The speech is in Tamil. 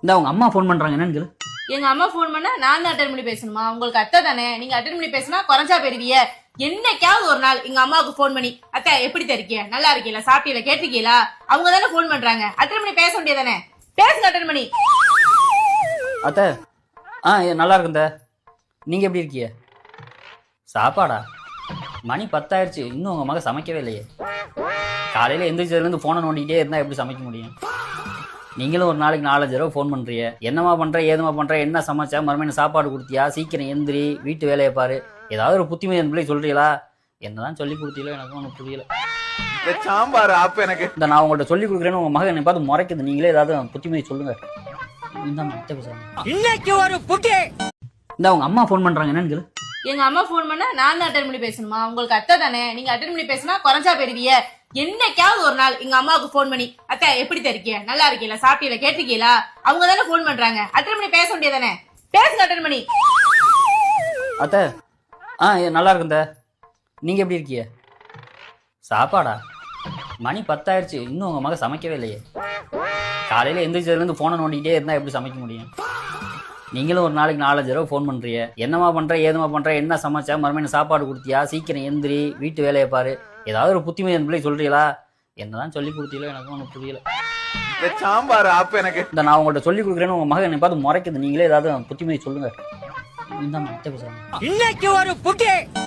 இந்த அவங்க அம்மா ஃபோன் பண்றாங்க என்னன்னு கேளு. எங்க அம்மா போன் பண்ணா நான் தான் அட்டன் பண்ணி பேசணுமா? உங்களுக்கு அத்தை தானே, நீங்க அட்டன் பண்ணி பேசினா குறைஞ்சா பெறுவிய. என்னைக்காவது ஒரு நாள் எங்க அம்மாவுக்கு போன் பண்ணி அத்தை எப்படி இருக்கீங்க, நல்லா இருக்கீங்களா, சாப்பிட்டீங்களா, கேட்டிருக்கீங்களா, அவங்க தானே போன் பண்றாங்க, அட்டன் பண்ணி பேச வேண்டியதானே. பேசுங்க அட்டன் பண்ணி. அத்தை நல்லா இருக்குந்த. நீங்க எப்படி இருக்கீங்க? சாப்பாடா? மணி 10 ஆயிடுச்சு, இன்னும் உங்க மக சமைக்கவே இல்லையே. காலையில எந்திரிச்சதுலேருந்து ஃபோனை நோண்டிக்கிட்டே இருந்தா எப்படி சமைக்க முடியும்? நீங்களும் ஒரு நாளைக்கு 4-5 தடவை ஃபோன் பண்ணுறீங்க. என்னம்மா பண்ணுற, ஏதுமா பண்ணுற, என்ன சமைச்சா, மறுமையான சாப்பாடு கொடுத்தியா, சீக்கிரம் எந்திரி, வீட்டு வேலையை பாரு, ஏதாவது ஒரு புத்திமதி என் பிள்ளை சொல்கிறீங்களா? என்னதான் சொல்லி கொடுத்தீங்களோ எனக்கு ஒன்றும் புரியல. சாம்பார் ஆப்பு எனக்கு இந்த நான் உங்கள்கிட்ட சொல்லி கொடுக்குறேன்னு உங்கள் மகன் என்னை பார்த்து முறைக்குது. நீங்களே ஏதாவது புத்திமதி சொல்லுங்க. இன்னைக்கு ஒரு புட்டி. இந்த அவங்க அம்மா ஃபோன் பண்ணுறாங்க என்னன்னு கேளு. எங்க அம்மா போன் பண்ணா நான் தான் அட்டன் பண்ணி பேசணுமா? உங்களுக்கு அத்தை தானே, நீங்க அட்டன் பண்ணி பேசினா குறைஞ்சா பெறுவிய. என்னைக்காவது ஒரு நாள் எங்க அம்மாவுக்கு போன் பண்ணி அத்தை எப்படி இருக்கீங்க, நல்லா இருக்கீங்களா, சாப்பிட்டீங்களா, கேட்டிருக்கீங்களா, அவங்க தானே போன் பண்றாங்க, அட்டன் பண்ணி பேச வேண்டியதானே. பேசுங்க அட்டன் பண்ணி. அத்தை நல்லா இருக்குந்த. நீங்கள் எப்படி இருக்கீங்க? சாப்பாடா? மணி 10 ஆயிடுச்சு, இன்னும் உங்கள் மக சமைக்கவே இல்லையே. காலையில் எந்திரிச்சதுலேருந்து ஃபோனை நோண்டிக்கிட்டே இருந்தால் எப்படி சமைக்க முடியும்? நீங்களும் ஒரு நாளைக்கு 4-5 தடவை ஃபோன் பண்ணுறீங்க. என்னம்மா பண்ணுற, ஏதுமா பண்ணுற, என்ன சமைச்சா, மறுமையான சாப்பாடு கொடுத்தியா, சீக்கிரம் எந்திரி, வீட்டு வேலையை பாரு, ஏதாவது ஒரு புத்திமதி என் பிள்ளை சொல்கிறீங்களா? என்னதான் சொல்லி கொடுத்தீங்களோ எனக்கு ஒன்றும் புரியல. சாம்பார் ஆப்பு எனக்கு இந்த நான் உங்கள்கிட்ட சொல்லி கொடுக்குறேன்னு உங்கள் மகன் என்னை பார்த்து முறைக்குது. நீங்களே ஏதாவது புத்திமதி சொல்லுங்க. இன்னைக்கு ஒரு புட்டி.